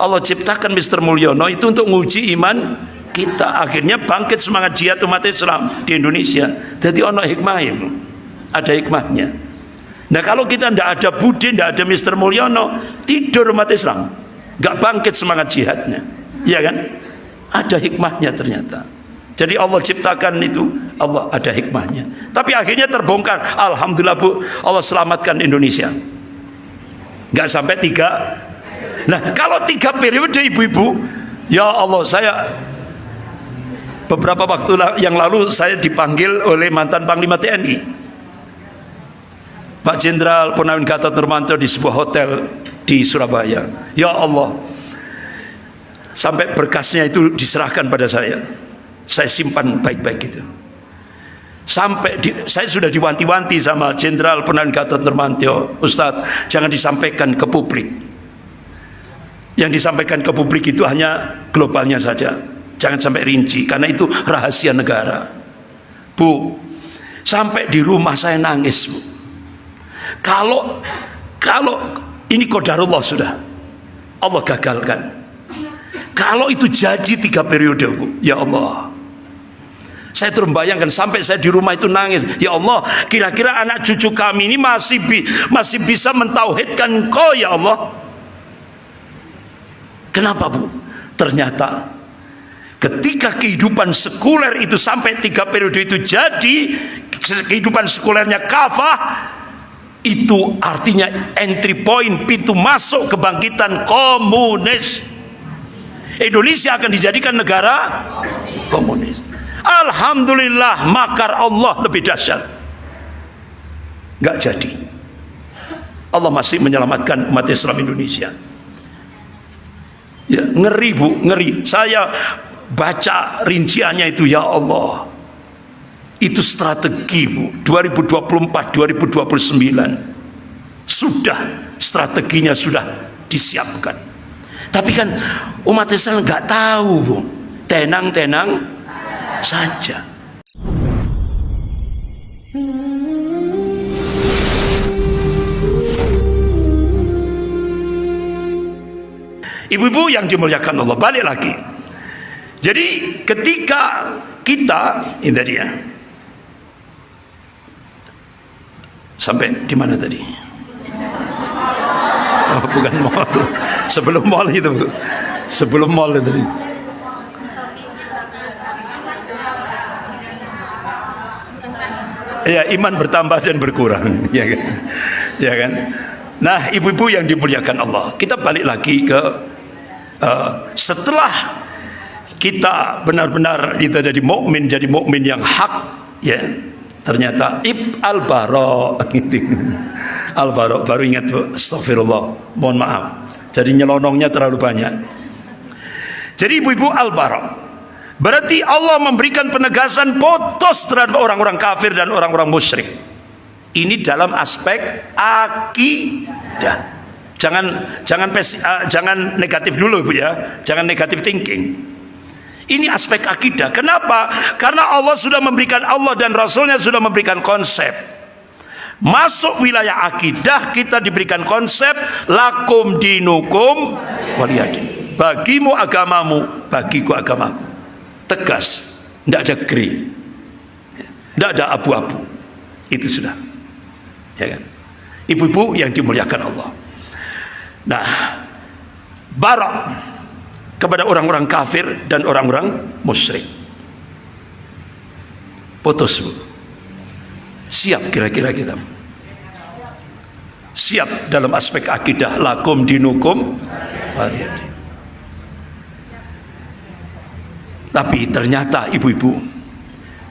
Allah ciptakan Mr. Mulyono itu untuk nguji iman kita. Akhirnya bangkit semangat jihad umat Islam di Indonesia. Jadi ono hikmahnya, ada hikmahnya. Nah kalau kita tidak ada Budi, tidak ada Mr. Mulyono, tidur umat Islam, nggak bangkit semangat jihadnya, ya kan? Ada hikmahnya ternyata. Jadi Allah ciptakan itu, Allah ada hikmahnya. Tapi akhirnya terbongkar. Alhamdulillah Bu, Allah selamatkan Indonesia. Nggak sampai 3. Nah kalau 3 periode ibu-ibu, ya Allah, saya beberapa waktu yang lalu saya dipanggil oleh mantan Panglima TNI, Pak Jenderal Purnawirawan Gatot Nurmantio, di sebuah hotel di Surabaya. Ya Allah, sampai berkasnya itu diserahkan pada saya simpan baik-baik itu. Sampai saya sudah diwanti-wanti sama Jenderal Purnawirawan Gatot Nurmantio, Ustadz jangan disampaikan ke publik. Yang disampaikan ke publik itu hanya globalnya saja, jangan sampai rinci, karena itu rahasia negara. Bu, sampai di rumah saya nangis, Bu. Kalau ini qadarullah, sudah Allah gagalkan. Kalau itu jadi 3 periode, Bu, ya Allah, saya terus membayangkan sampai saya di rumah itu nangis. Ya Allah, kira-kira anak cucu kami ini masih bisa mentauhidkan Engkau, ya Allah. Kenapa, Bu? Ternyata ketika kehidupan sekuler itu sampai 3 periode itu jadi, kehidupan sekulernya kafah, itu artinya entry point, pintu masuk kebangkitan komunis. Indonesia akan dijadikan negara komunis. Alhamdulillah, makar Allah lebih dahsyat. Nggak jadi. Allah masih menyelamatkan umat Islam Indonesia. Ya, ngeri, Bu, ngeri. Saya baca rinciannya itu, ya Allah, itu strategi, Bu. 2024, 2029 sudah strateginya sudah disiapkan. Tapi kan umat Islam nggak tahu, Bu. Tenang-tenang saja. Ibu-ibu yang dimuliakan Allah, balik lagi. Jadi ketika kita, ini dia, sampai di mana tadi? Oh, bukan mall. Sebelum mall itu, Bu. Sebelum mall itu tadi. Ya, iman bertambah dan berkurang, ya kan? Ya kan? Nah, ibu-ibu yang dimuliakan Allah, kita balik lagi ke setelah kita benar-benar kita jadi mukmin yang hak, ya. Ternyata al-bara gitu. Al-bara, baru ingat, Bu. Astagfirullah, mohon maaf. Jadi nyelonongnya terlalu banyak. Jadi ibu-ibu, al-bara berarti Allah memberikan penegasan putus terhadap orang-orang kafir dan orang-orang musyrik. Ini dalam aspek akidah. Jangan negatif dulu, Bu, ya. Jangan negatif thinking. Ini aspek akidah. Kenapa? Karena Allah sudah memberikan, Allah dan Rasulnya sudah memberikan konsep. Masuk wilayah akidah, kita diberikan konsep lakum dinukum waliyadin. Bagimu agamamu, bagiku agamaku. Tegas, tidak ada gray, tidak ada abu-abu. Itu sudah, ya kan? Ibu-ibu yang dimuliakan Allah. Nah, barak kepada orang-orang kafir dan orang-orang musyrik. Putus, Bu. Siap kira-kira kita? Siap dalam aspek akidah, lakum dinukum waliyadin. Tapi ternyata ibu-ibu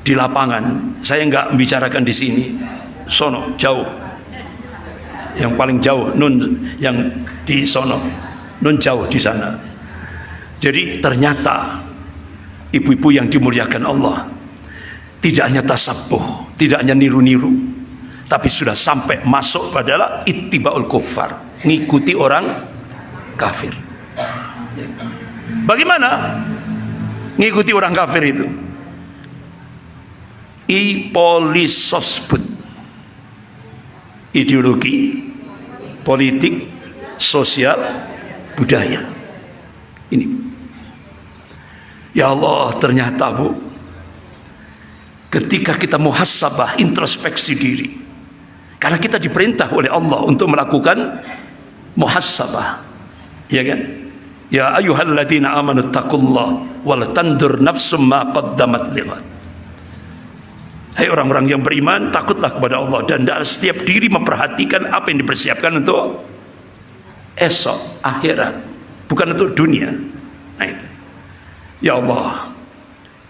di lapangan, saya nggak membicarakan di sini, sono jauh, yang paling jauh nun, yang di sono nun jauh di sana. Jadi ternyata ibu-ibu yang dimuliakan Allah, tidak hanya tasabuh, tidak hanya niru-niru, tapi sudah sampai masuk pada ittibaul kuffar, ngikuti orang kafir. Bagaimana ngikuti orang kafir itu? Polisosbud, ideologi, politik, sosial, budaya. Ini. Ya Allah, ternyata Bu, ketika kita muhasabah, introspeksi diri, karena kita diperintah oleh Allah untuk melakukan muhasabah, ya kan? Ya ayyuhalladzina amanu taqullaha wal tandur nafsum ma qaddamat lighad. Hai orang-orang yang beriman, takutlah kepada Allah, dan setiap diri memperhatikan apa yang dipersiapkan untuk esok, akhirat, bukan untuk dunia. Nah itu. Ya Allah,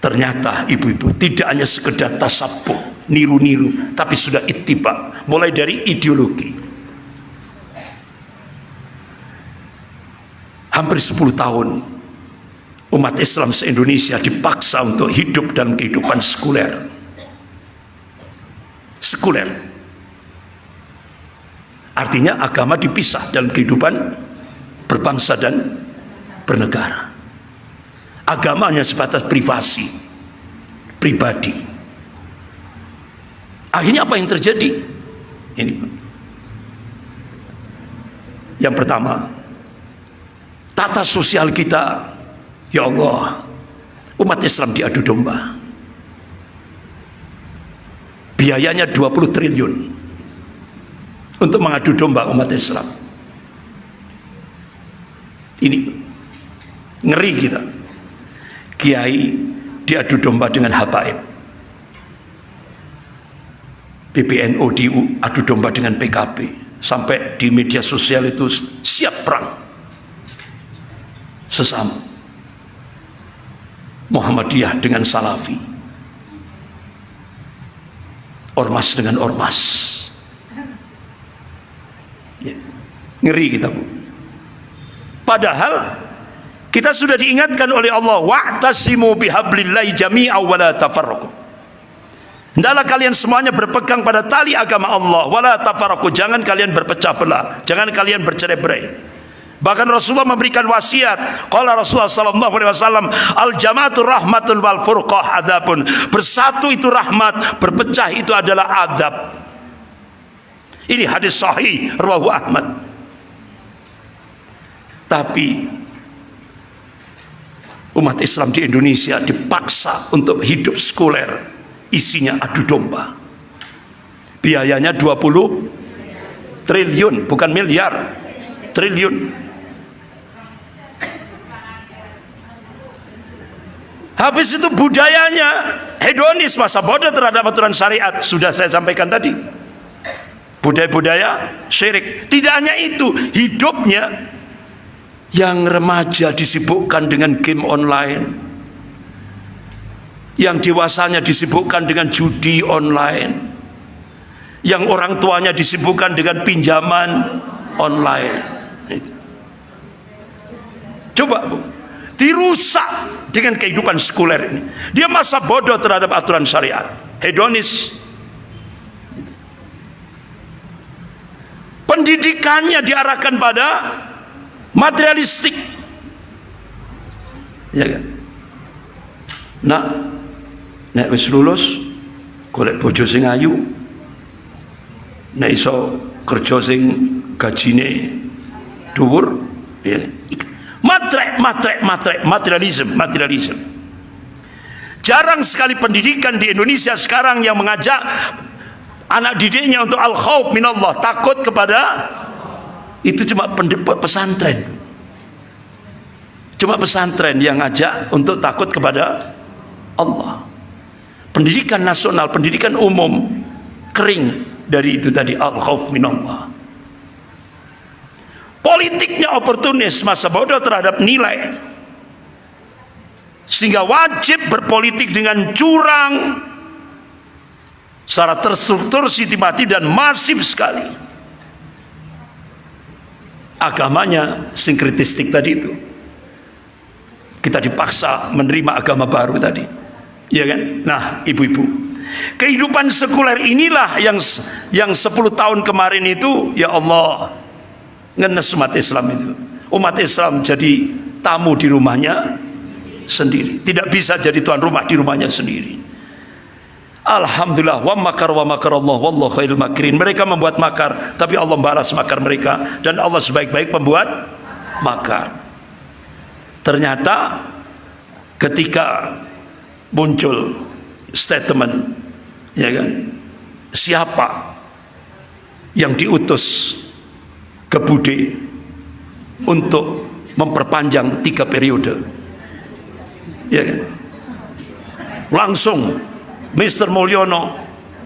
ternyata ibu-ibu tidak hanya sekedar tasabuh, niru-niru, tapi sudah ittiba, mulai dari ideologi. Hampir 10 tahun umat Islam se-Indonesia dipaksa untuk hidup dalam kehidupan sekuler. Sekuler artinya agama dipisah dalam kehidupan berbangsa dan bernegara. Agamanya sebatas privasi, pribadi. Akhirnya apa yang terjadi? Ini yang pertama, tata sosial kita, ya Allah, umat Islam diadu domba. Biayanya 20 triliun untuk mengadu domba umat Islam. Ini ngeri kita. Kiai diadu domba dengan habaib, PBNU diadu domba dengan PKB, sampai di media sosial itu siap perang sesama. Muhammadiyah dengan Salafi, ormas dengan ormas, ya. Ngeri kita Bu. Padahal kita sudah diingatkan oleh Allah, wa'tasimu bihablillahi jami'a wa la tafarraqu. Hendaklah kalian semuanya berpegang pada tali agama Allah, wa la tafarraqu, jangan kalian berpecah belah, jangan kalian bercerai-berai. Bahkan Rasulullah memberikan wasiat. Qala Rasulullah sallallahu alaihi wasallam, al jama'atu rahmatun wal furqah adzabun. Bersatu itu rahmat, berpecah itu adalah adab. Ini hadis sahih rawahu Ahmad. Tapi umat Islam di Indonesia dipaksa untuk hidup sekuler, isinya adu domba. Biayanya 20 triliun, bukan miliar, triliun. Habis itu budayanya hedonis, masa bodoh terhadap aturan syariat, sudah saya sampaikan tadi. Budaya-budaya syirik. Tidak hanya itu, hidupnya yang remaja disibukkan dengan game online, yang dewasanya disibukkan dengan judi online, yang orang tuanya disibukkan dengan pinjaman online. Coba Bu, dirusak dengan kehidupan sekuler ini. Dia masa bodoh terhadap aturan syariat, hedonis. Pendidikannya diarahkan pada materialistik, ya kan? Nah, nek wis lulus golek bojo sing ayu, nek iso kerja sing gajine dhuwur, ya. Materialisme. Jarang sekali pendidikan di Indonesia sekarang yang mengajak anak didiknya untuk al-khauf minallah, takut kepada. Itu cuma pesantren. Cuma pesantren yang ngajak untuk takut kepada Allah. Pendidikan nasional, pendidikan umum kering dari itu tadi, al-khauf minallah. Politiknya oportunis, masa bodoh terhadap nilai, sehingga wajib berpolitik dengan curang, secara terstruktur, sistematis dan masif sekali. Agamanya sinkretistik tadi itu, kita dipaksa menerima agama baru tadi, ya kan? Nah ibu-ibu, kehidupan sekuler inilah yang 10 tahun kemarin itu, ya Allah, ngenes umat Islam itu. Umat Islam jadi tamu di rumahnya sendiri, tidak bisa jadi tuan rumah di rumahnya sendiri. Alhamdulillah, wa makar Allah wallahu khairul makirin. Mereka membuat makar, tapi Allah balas makar mereka, dan Allah sebaik-baik pembuat makar. Ternyata ketika muncul statement, ya kan, siapa yang diutus ke Bude untuk memperpanjang 3 periode, ya kan? Langsung Mr. Mulyono,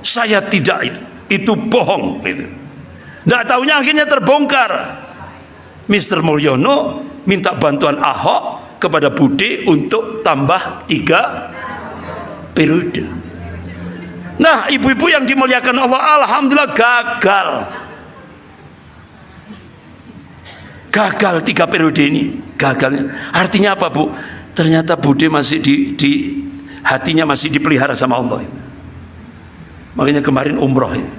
saya tidak, itu bohong gitu. Nggak taunya akhirnya terbongkar. Mr. Mulyono minta bantuan Ahok kepada Bude untuk tambah 3 periode. Nah, ibu-ibu yang dimuliakan Allah, alhamdulillah gagal. Gagal 3 periode ini. Gagalnya artinya apa, Bu? Ternyata Bude masih di hatinya masih dipelihara sama Allah. Makanya kemarin umroh ya.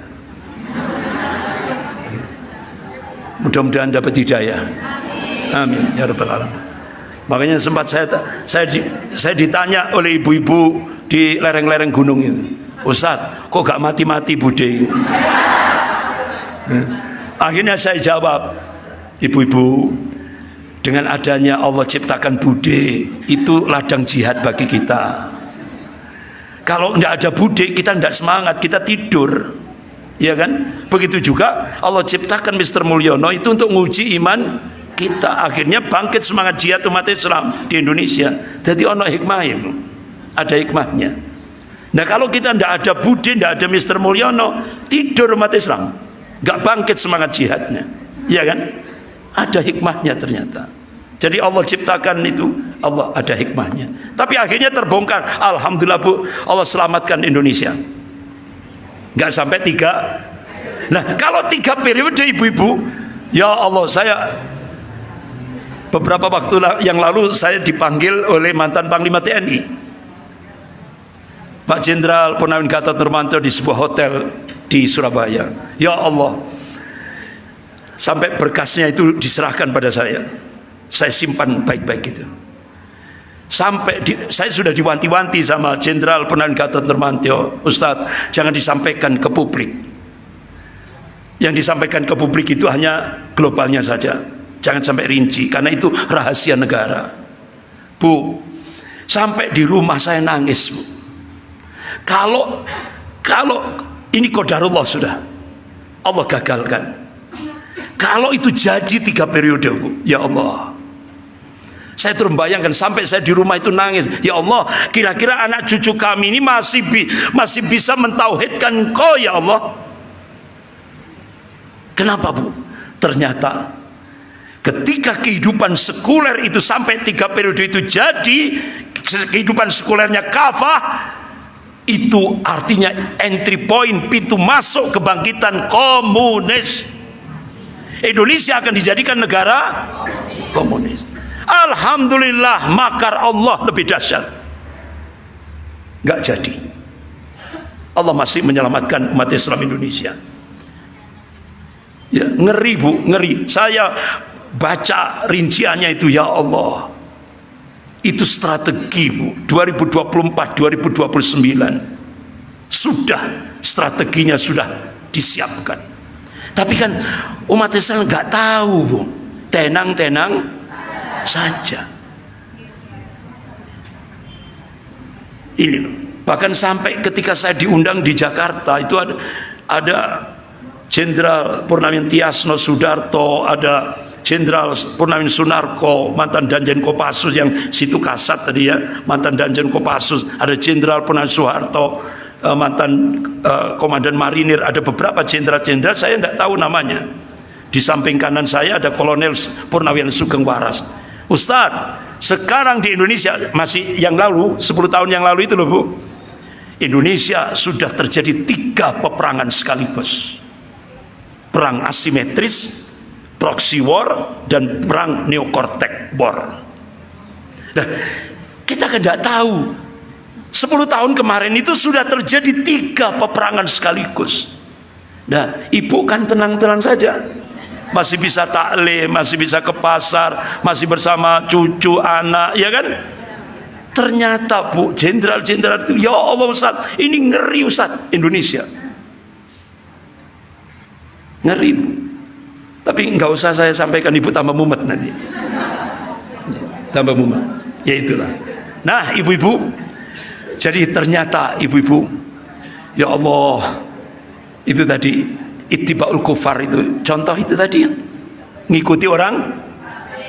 Mudah-mudahan dapat hidayah. Amin ya rabbal alamin. Makanya sempat saya ditanya oleh ibu-ibu di lereng-lereng gunung itu, Ustaz, kok gak mati-mati Bude? Akhirnya saya jawab, ibu-ibu, dengan adanya Allah ciptakan Bude, itu ladang jihad bagi kita. Kalau tidak ada Bude, kita tidak semangat, kita tidur, ya kan? Begitu juga Allah ciptakan Mr. Mulyono itu untuk nguji iman kita. Akhirnya bangkit semangat jihad umat Islam di Indonesia. Jadi ono hikmah itu, ada hikmahnya. Nah, kalau kita tidak ada Bude, tidak ada Mr. Mulyono, tidur umat Islam, nggak bangkit semangat jihadnya, ya kan? Ada hikmahnya ternyata. Jadi Allah ciptakan itu, Allah ada hikmahnya. Tapi akhirnya terbongkar. Alhamdulillah, Bu, Allah selamatkan Indonesia. Nggak sampai 3. Nah, kalau 3 periode, ibu-ibu, ya Allah, saya beberapa waktu yang lalu saya dipanggil oleh mantan Panglima TNI, Pak Jenderal Purnawirawan Gatot Nurmantio, di sebuah hotel di Surabaya. Ya Allah, sampai berkasnya itu diserahkan pada saya simpan baik-baik itu. Sampai saya sudah diwanti-wanti sama Jenderal Purnawirawan Gatot Nurmantio, Ustadz, jangan disampaikan ke publik. Yang disampaikan ke publik itu hanya globalnya saja, jangan sampai rinci, karena itu rahasia negara. Bu, sampai di rumah saya nangis, Bu. Kalau ini qadarullah, sudah Allah gagalkan. Kalau itu jadi 3 periode, Bu, ya Allah, saya terus membayangkan, sampai saya di rumah itu nangis. Ya Allah, kira-kira anak cucu kami ini masih bisa mentauhidkan Engkau, ya Allah. Kenapa, Bu? Ternyata ketika kehidupan sekuler itu sampai 3 periode itu jadi, kehidupan sekulernya kafah, itu artinya entry point, pintu masuk kebangkitan komunis. Indonesia akan dijadikan negara komunis. Alhamdulillah, makar Allah lebih dahsyat. Nggak jadi. Allah masih menyelamatkan umat Islam Indonesia. Ya, ngeri, Bu, ngeri. Saya baca rinciannya itu, ya Allah, itu strategi, Bu. 2024, 2029 sudah strateginya sudah disiapkan. Tapi kan umat Islam nggak tahu, Bu. Tenang-tenang saja. Ini loh. Bahkan sampai ketika saya diundang di Jakarta itu ada Jenderal Purnawirawan Tiasno Sudarto, ada Jenderal Purnawirawan Sunarko, mantan Danjen Kopassus yang situ kasat tadi ya, mantan Danjen Kopassus, ada Jenderal Purnawirawan Soeharto, mantan Komandan Marinir, ada beberapa jenderal-jenderal saya tidak tahu namanya. Di samping kanan saya ada Kolonel Purnawirawan Sugeng Waras. Ustadz, sekarang di Indonesia, masih yang lalu 10 tahun yang lalu itu loh, Bu, Indonesia sudah terjadi 3 peperangan sekaligus. Perang asimetris, proxy war, dan perang neokortek war. Nah, kita kan tidak tahu 10 tahun kemarin itu sudah terjadi 3 peperangan sekaligus. Nah, ibu kan tenang-tenang saja, masih bisa taklim, masih bisa ke pasar, masih bersama cucu, anak, ya kan? Ternyata, Bu, jenderal-jenderal itu, ya Allah Ustaz, ini ngeri Ustaz, Indonesia ngeri, Bu. Tapi nggak usah saya sampaikan, ibu tambah mumet nanti. tambah mumet. Ya itulah. Nah, ibu-ibu, jadi ternyata ibu-ibu, ya Allah, itu tadi ittibaul kufar itu contoh itu tadi yang ngikuti orang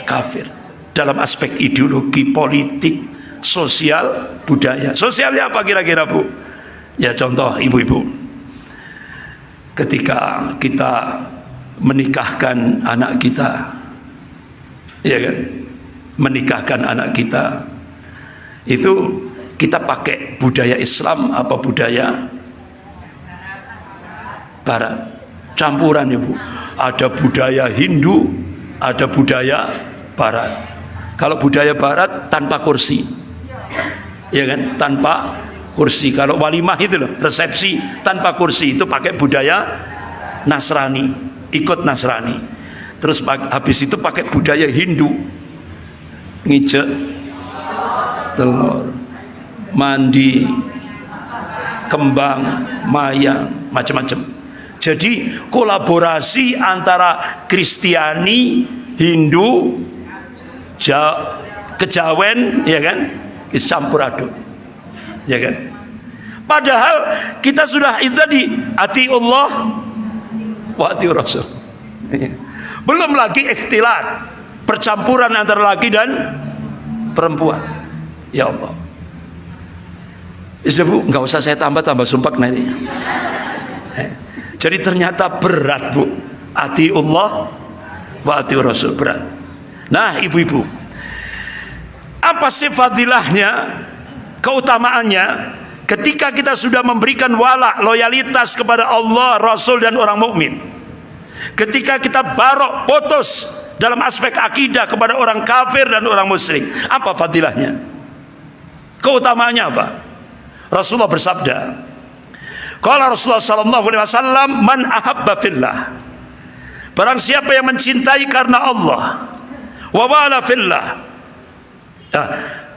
kafir dalam aspek ideologi, politik, sosial, budaya. Sosialnya apa kira-kira, Bu? Ya contoh ibu-ibu, ketika kita menikahkan anak kita, ya kan, menikahkan anak kita itu kita pakai budaya Islam apa budaya Barat? Campuran ya Bu, ada budaya Hindu, ada budaya Barat. Kalau budaya Barat tanpa kursi, ya kan, tanpa kursi. Kalau walimah itu loh, resepsi tanpa kursi, itu pakai budaya Nasrani, ikut Nasrani. Terus habis itu pakai budaya Hindu, ngijek telur, mandi, kembang, mayang, macam-macam. Jadi kolaborasi antara Kristiani, Hindu, kejawen, ya kan, campur aduk, ya kan. Padahal kita sudah itu tadi, atiullah wa atiur rasul. Belum lagi ikhtilat, percampuran antara laki dan perempuan. Ya Allah. Sudah Bu, nggak usah saya tambah sumpah nanti. Jadi ternyata berat Bu, atiullah wa atiur rasul, berat. Nah ibu-ibu, apa sih fadilahnya, keutamaannya ketika kita sudah memberikan wala, loyalitas kepada Allah, Rasul dan orang mukmin? Ketika kita barok, putus dalam aspek akidah kepada orang kafir dan orang musyrik, apa fadilahnya? Keutamaannya apa? Rasulullah bersabda, qala Rasulullah sallallahu alaihi wasallam, man ahabba fillah, barang siapa yang mencintai karena Allah, wa wala fillah,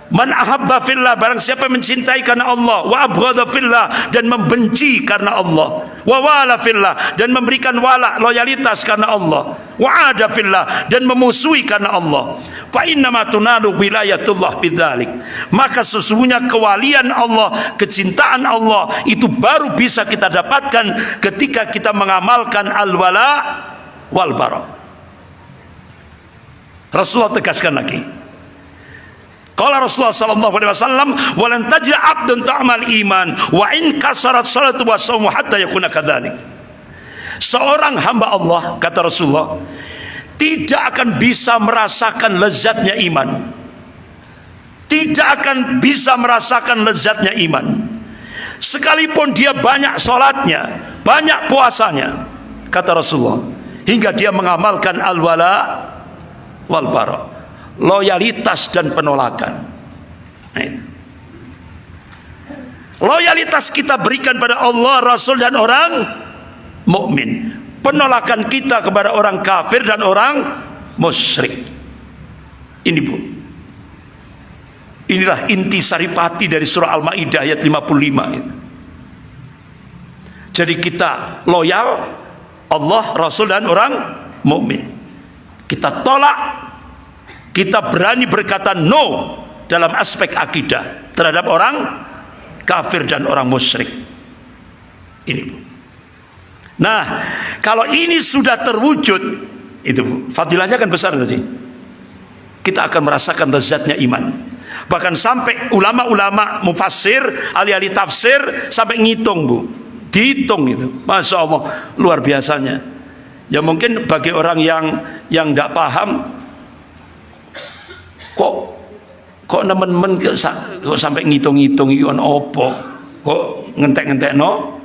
man ahabba fillah, barang siapa yang mencintai karena Allah, wa abghadha fillah, dan membenci karena Allah, wa wala fillah, dan memberikan wala, loyalitas karena Allah, wa ada fillah, dan memusuhi karena Allah, fa innama tunalu wilayatullah bidzalik, maka sesungguhnya kewalian Allah, kecintaan Allah itu baru bisa kita dapatkan ketika kita mengamalkan al-wala wal bara. Rasulullah tegaskan lagi, qala Rasulullah sallallahu alaihi wasallam, walan tajid 'abdun ta'mal iman wa in kasarat salatu wa shaumu hatta yakuna kadzalik. Seorang hamba Allah, kata Rasulullah, tidak akan bisa merasakan lezatnya iman, tidak akan bisa merasakan lezatnya iman sekalipun dia banyak sholatnya, banyak puasanya, kata Rasulullah, hingga dia mengamalkan al-wala wal bara, loyalitas dan penolakan. Nah, itu. Loyalitas kita berikan pada Allah, Rasul dan orang mukmin. Penolakan kita kepada orang kafir dan orang musyrik. Ini Bu, inilah inti saripati dari surah Al-Maidah ayat 55 itu. Jadi kita loyal Allah, Rasul dan orang mukmin. Kita tolak, kita berani berkata no dalam aspek akidah terhadap orang kafir dan orang musyrik. Ini Bu. Nah, kalau ini sudah terwujud, itu Bu, fadilahnya kan besar tadi. Kita akan merasakan lezatnya iman. Bahkan sampai ulama-ulama mufassir, ahli-ahli tafsir sampai ngitung Bu, dihitung itu, masya Allah, luar biasanya. Ya mungkin bagi orang yang tidak paham, kok nemen-nemen kok sampai ngitung-ngitung ion opo, kok ngentek-ngentek no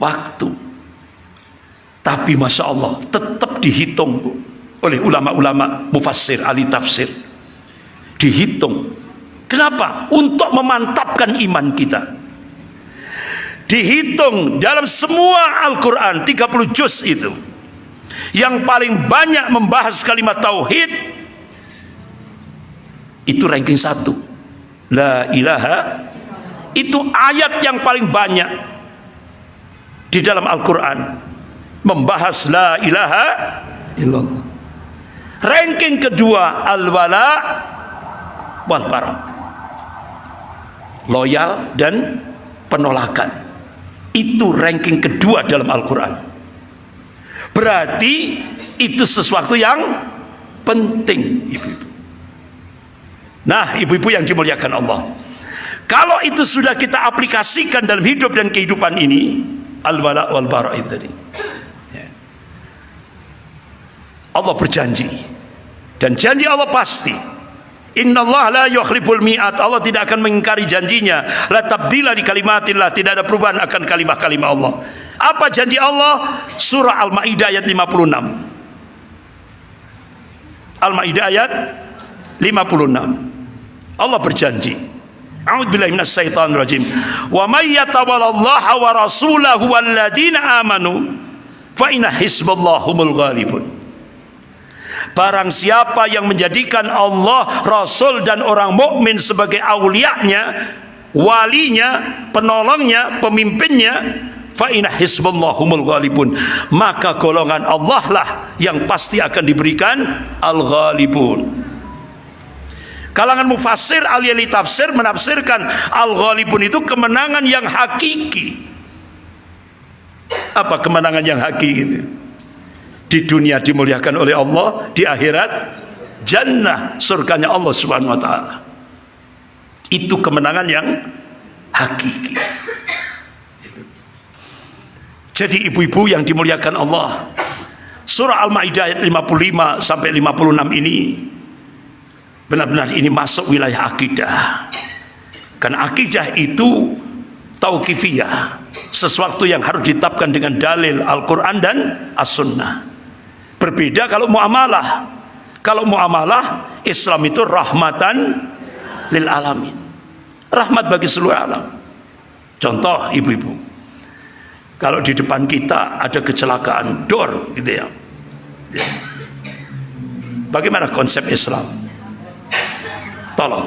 waktu. Tapi masya Allah tetap dihitung Bu, oleh ulama-ulama mufassir, ahli tafsir, dihitung. Kenapa? Untuk memantapkan iman kita. Dihitung dalam semua Al-Quran 30 juz itu, yang paling banyak membahas kalimat tauhid itu ranking 1, la ilaha. Itu ayat yang paling banyak di dalam Al-Quran membahas la ilaha illallah. Ranking kedua al-wala wal bara. Loyal dan penolakan. Itu ranking kedua dalam Al-Quran. Berarti itu sesuatu yang penting, ibu-ibu. Nah, ibu-ibu yang dimuliakan Allah, kalau itu sudah kita aplikasikan dalam hidup dan kehidupan ini, al-wala wal bara tadi, Allah berjanji, dan janji Allah pasti. Innallaha la yukhliful mi'at. Allah tidak akan mengingkari janjinya. La tabdila di kalimatillah, tidak ada perubahan akan kalimah-kalimah Allah. Apa janji Allah? Surah Al-Maidah ayat 56. Al-Maidah ayat 56. Allah berjanji, a'udzubillahi minasyaitonir rajim, wa may yatawallallaha wa rasulahu walladzina amanu fa inna hizballahi humul ghalibun. Barang siapa yang menjadikan Allah, Rasul dan orang mukmin sebagai aulianya, walinya, penolongnya, pemimpinnya, fa inna hizballahi humul ghalibun, maka golongan Allah lah yang pasti akan diberikan al-ghalibun. Kalangan mufassir, ahli tafsir menafsirkan al-ghalibun itu kemenangan yang hakiki. Apa kemenangan yang hakiki? Di dunia dimuliakan oleh Allah, di akhirat jannah, surganya Allah Subhanahu wa taala. Itu kemenangan yang hakiki. Jadi ibu-ibu yang dimuliakan Allah, surah Al-Maidah ayat 55 sampai 56 ini benar-benar ini masuk wilayah akidah. Karena akidah itu tauqifiyah, sesuatu yang harus ditetapkan dengan dalil Al-Quran dan As-Sunnah. Berbeda kalau muamalah. Kalau muamalah, Islam itu rahmatan lil alamin, rahmat bagi seluruh alam. Contoh ibu-ibu, kalau di depan kita ada kecelakaan dor gitu ya, bagaimana konsep Islam? Tolong,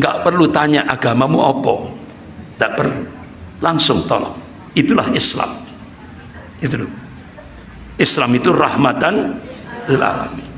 nggak perlu tanya agamamu apa, nggak perlu, langsung tolong. Itulah Islam. Itu loh. Islam itu rahmatan lil alamin.